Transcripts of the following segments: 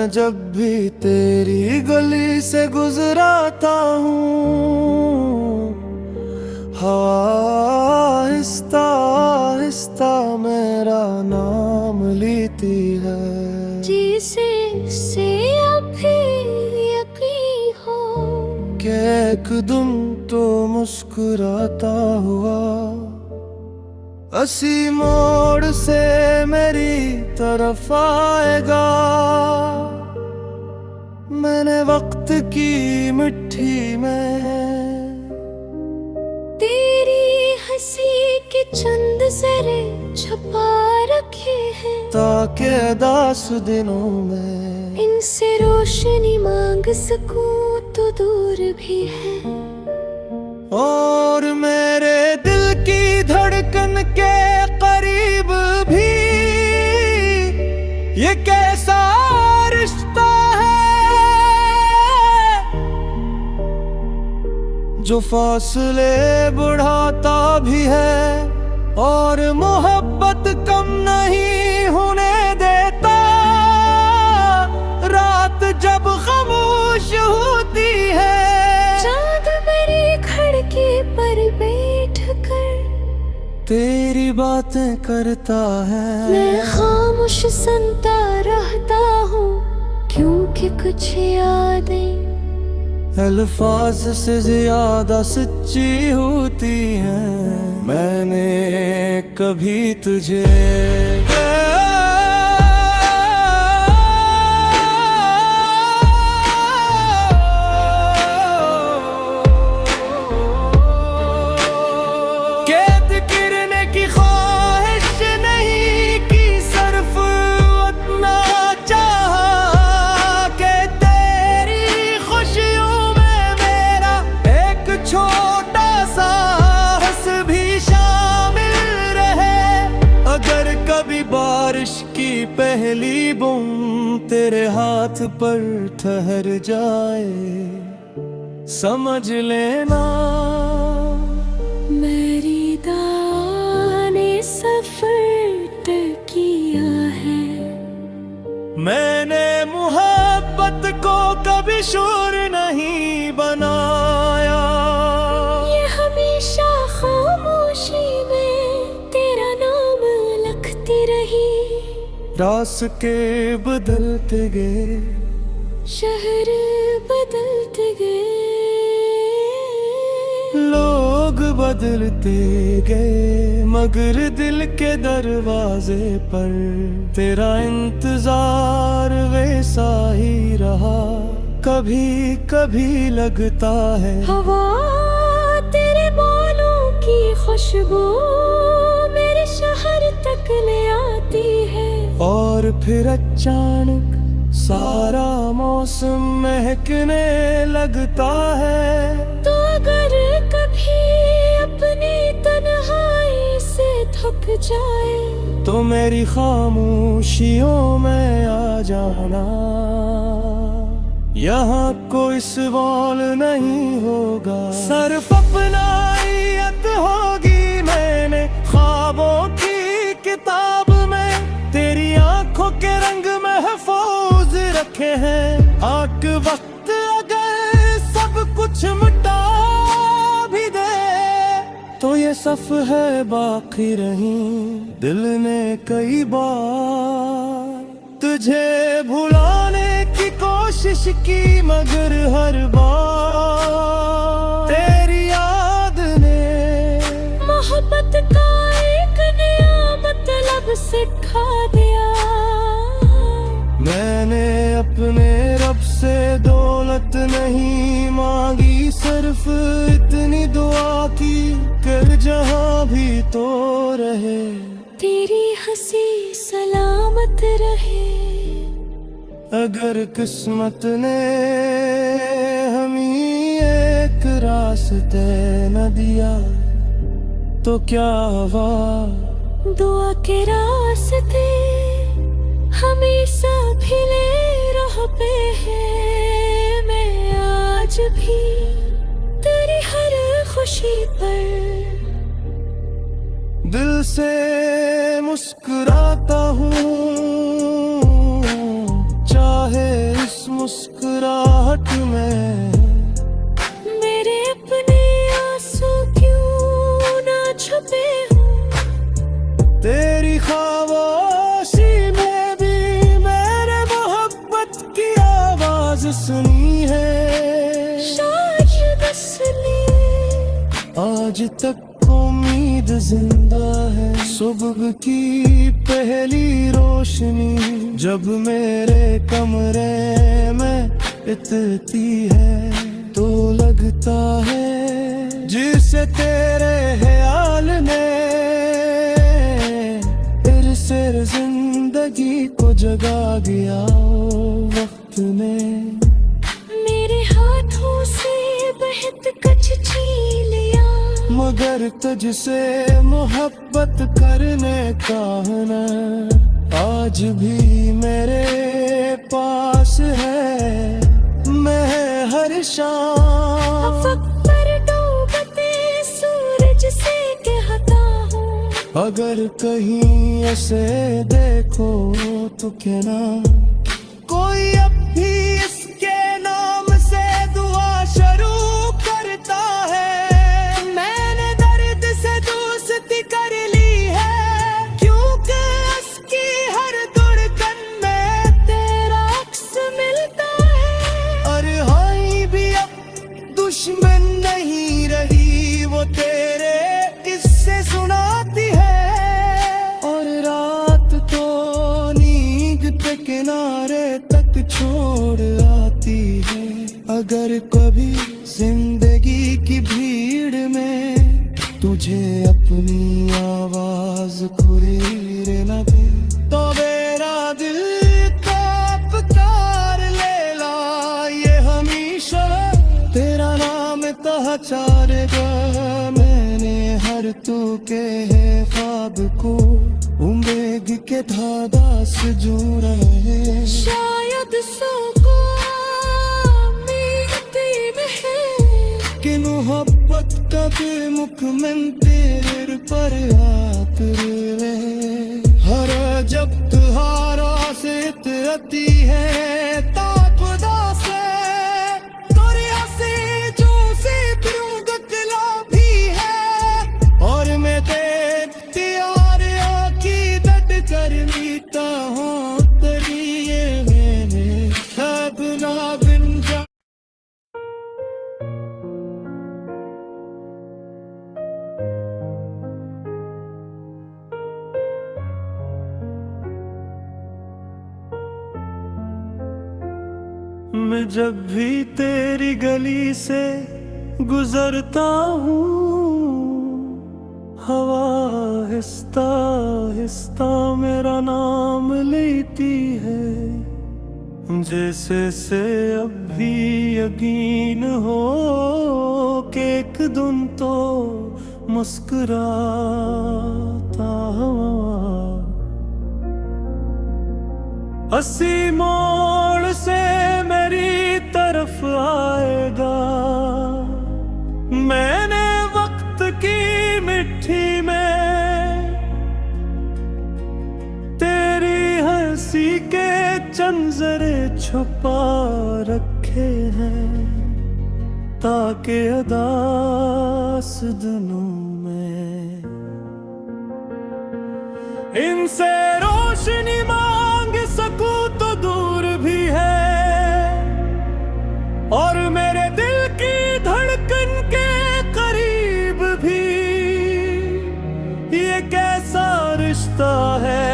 मैं जब भी तेरी गली से गुजराता हूँ, हवा आहिस्ता आहिस्ता मेरा नाम लेती है। जिसे से अभी यकीन हो कि एकदम तो मुस्कुराता हुआ असी मोड़ से मेरी तरफ आएगा। मैंने वक्त की मिट्टी में तेरी हंसी के चंद जरे छुपा रखे हैं, ताकि दास दिनों में इनसे रोशनी मांग सकूं तो दूर भी है। और मेरे दिल की धड़कन के करीब भी ये कैसा रिश्ता है जो फासले बढ़ाता भी है और मोहब्बत कम नहीं होने देता। रात जब खामोश होती है, चाँद मेरी खिड़की पर बैठ कर तेरी बातें करता है। मैं खामोश सुनता रहता हूँ, क्योंकि कुछ यादें अल्फाज से ज्यादा सच्ची होती हैं। मैंने कभी तुझे कैद करने की ख्वाहिश नहीं की, सिर्फ उतना चाहा कि तेरी खुशियों में मेरा एक छोटा सा हंस भी शामिल रहे। अगर कभी बारिश की पहली बूंद तेरे हाथ पर ठहर जाए, समझ लेना मेरी दाने सफर किया है। मैंने मोहब्बत को कभी शोर नहीं बनाया। ये हमेशा खामोशी में तेरा नाम लिखती रही। रास्ते बदलते गए, शहर बदलते गए, लोग बदलते गए, मगर दिल के दरवाजे पर तेरा इंतजार वैसा ही रहा। कभी कभी लगता है हवा तेरे बालों की खुशबू मेरे शहर तक ले आती है। और फिर अचानक सारा मौसम महकने लगता है। तो अगर कभी अपनी तन्हाई से थक जाए, तो मेरी खामोशियों में आ जाना। यहाँ कोई सवाल नहीं होगा, सिर्फ अपनायत होगी। मैंने ख्वाबों की किताब में तेरी आंखों के रंग महफूज रखे हैं। आक वक्त अगर सब कुछ मिटा भी दे, तो ये सफ़े बाकी रही। दिल ने कई बार तुझे भुलाने की कोशिश की, मगर हर बार तेरी याद ने मोहब्बत का एक नया मतलब सिखा दिया। मैंने अपने रब से दौलत नहीं मांगी, सिर्फ इतनी दुआ की कर जहाँ भी तो रहे तेरी हंसी सलामत रहे। अगर किस्मत ने हमें एक रास्ते न दिया, तो क्या हुआ? दुआ के रास्ते हमेशा खिले राह पे है। मैं आज भी तेरी हर खुशी पर दिल से मुस्कुराता हूँ, चाहे आहट में। मेरे अपने आंसू क्यों ना छुपे हो, तेरी खामोशी में भी मैंने मोहब्बत की आवाज सुनी है। शायद इसलिए आज तक उम्मीद जिंदा है, सुबह की पहली रोशनी जब मेरे कमरे में इतती है, तो लगता है जिसे तेरे ख्याल ने फिर से जिंदगी को जगा दिया वक्त ने। मेरे हाथों से बहत कुछ छीन लिया, मगर तुझसे मोहब्बत करने का हुनर आज भी मेरे पास है। मैं हर शाम अफक पर डूबते सूरज से कहता हूँ, अगर कहीं ऐसे देखो तो कहना कोई अब भी इसके नाम से दुआ शुरू करता है। मैंने दर्द से दोस्ती कर ली है, क्योंकि उसकी हर धड़कन में तेरा अक्स मिलता है। और हाई भी अब दुश्मन नहीं रही, वो तेरे किस्से सुनाती है। और रात तो नींद के किनारे तक छोड़ आती है। अगर कभी जिंदगी की भीड़ में तुझे अपनी आवाज खुरीर न दे, तो मेरा दिल का पुकार ले ला, ये हमेशा तेरा नाम पहचानेगा। मैंने हर तू के है ख्वाब को उम्मीद के धागा से जोड़ा है। शायद सुकून उम्मीद में है कि मोहब्बत का मुकम्मल तेरे पर हाथ रहे। हर जब तुहारा से आती है ता खुदा से दुनिया से जो से गतला भी है। और मैं देखती यार आखी दट कर मीता हूँ तरिए मैंने अपना बिन जा। मैं जब भी तेरी गली से गुजरता हूँ, हवा आहिस्ता आहिस्ता मेरा नाम लेती है। जैसे से अब भी यकीन हो कि एक दिन तो मुस्कुराता हवा अस्सी मोड़ से मेरी तरफ आएगा। मैंने वक्त की मिट्टी में तेरी हंसी के चंजरे छुपा रखे हैं, ताकि अदास दिनों में इनसे रोशनी मांग सकूं तो दूर भी है। और मेरे दिल की धड़कन के करीब भी, ये कैसा रिश्ता है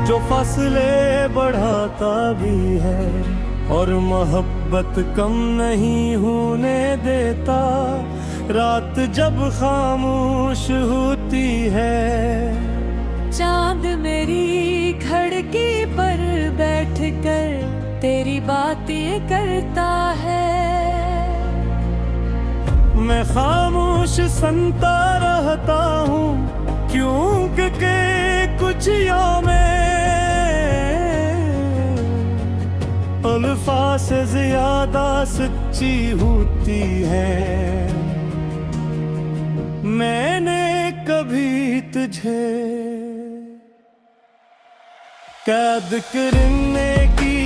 जो फासले बढ़ाता भी है और मोहब्बत कम नहीं होने देता। रात जब खामोश होती है, चांद मेरी खिड़की पर बैठकर तेरी बातें करता है। मैं खामोश सुनता रहता हूँ, क्योंकि कुछ में अल्फाज से ज्यादा सच्ची होती है। मैंने कभी तुझे कैद करने की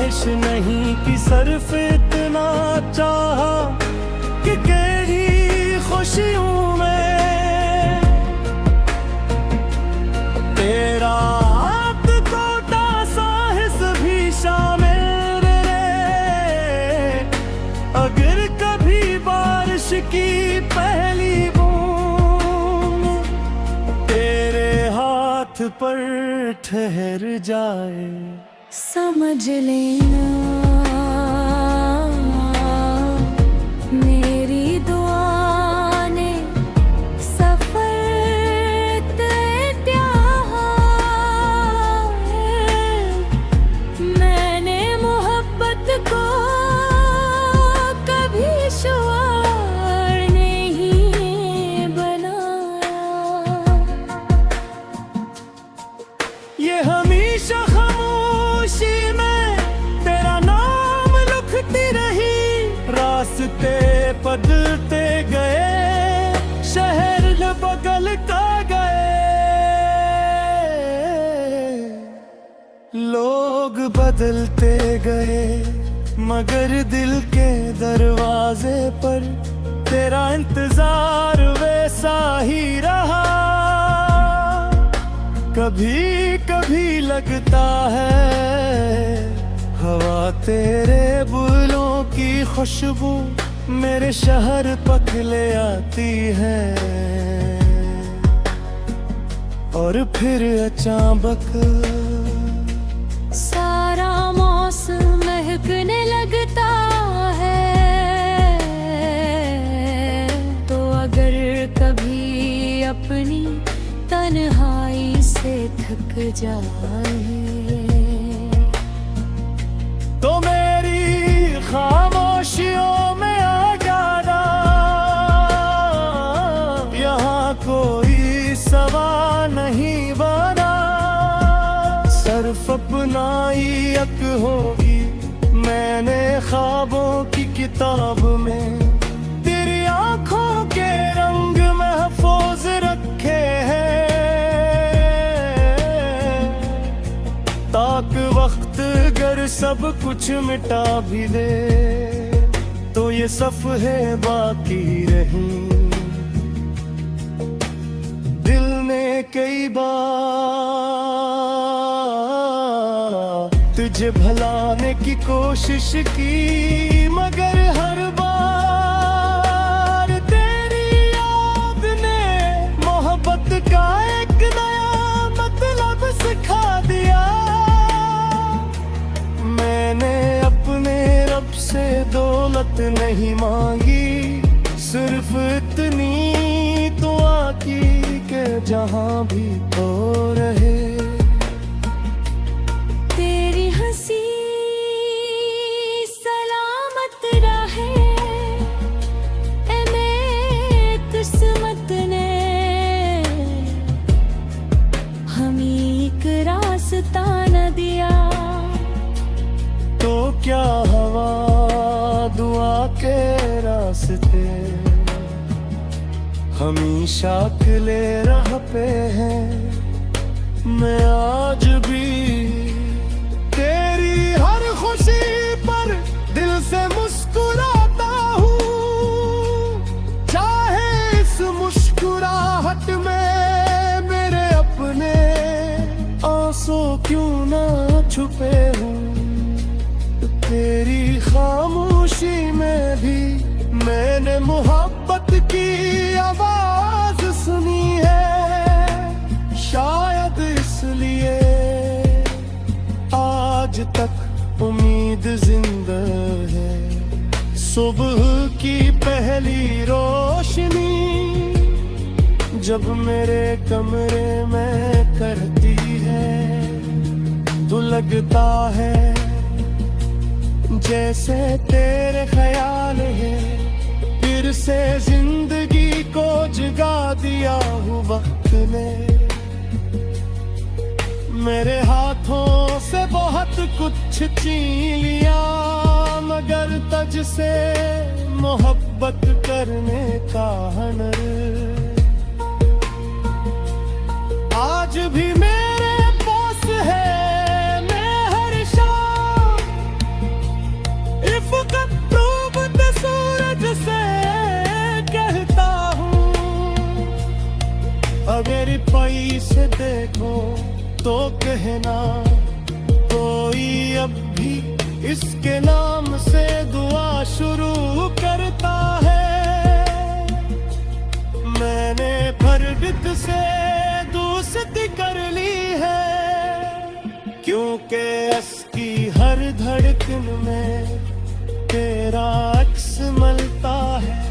ख्वाहिश नहीं कि सिर्फ इतना चाहा कि कहीं खुशियों में तेरा हाथ छोटा सा हिस्स भी शामिल रहे। अगर कभी बारिश की पहली बूंद तेरे हाथ पर ठहर जाए, समझ लेना मेरी दुआ ने सफर तय किया है। मैंने मोहब्बत को कभी शुआर नहीं बनाया। ये हमेशा खामोशी में तेरा नाम लिखती रही। रास्ते बदलते गए, शहर बगल का गए, लोग बदलते गए, मगर दिल के दरवाजे पर तेरा इंतजार वैसा ही रहा। कभी कभी लगता है हवा तेरे बुलों की खुशबू मेरे शहर तक ले आती है, और फिर अचानक सारा मौसम महकने लगता है। तो अगर कभी अपनी तन्हाई से थक जाए तो मेरी खामोशियों में आ जाना। यहाँ कोई सवाल नहीं बना, सिर्फ अपना ही हक होगी। मैंने ख्वाबों की किताब में तेरी आंखों के रंग महफूज रखे हैं, ताकि वक्त अगर सब कुछ मिटा भी दे तो ये सफ़े बाकी रही। दिल ने कई बार तुझे भुलाने की कोशिश की, मगर हर बार तेरी याद ने मोहब्बत का एक नया मतलब सिखा दिया। मैंने अपने रब से दौलत नहीं मांगी, सिर्फ इतनी दुआ की कि जहां भी तो रहे तेरी हंसी सलामत रहे। ए मेरी किस्मत ने हमें एक रास्ता न दिया। तो क्या हवा दुआ के रास्ते हमेशा अकेले राह पे हैं। मैं आज भी तेरी हर खुशी पर दिल से मुस्कुराता हूँ, चाहे इस मुस्कुराहट में मेरे अपने आंसू क्यों ना छुपे हूँ। तेरी खामोशी में भी मैंने मोहब्बत की आवाज सुनी है, शायद इसलिए आज तक उम्मीद जिंदा है। सुबह की पहली रोशनी जब मेरे कमरे में करती है तो लगता है जैसे तेरे ख्याल है फिर से जिंदगी को जगा दिया हूँ वक्त ने। मेरे हाथों से बहुत कुछ छीन लिया, मगर तुझसे मोहब्बत करने का हुनर आज भी मेरे पास है। मैं हर शाम भी इसके नाम से दुआ शुरू करता है। मैंने फरगत से दोस्ती कर ली है, क्योंकि इसकी हर धड़कन में तेरा अक्स मलता है।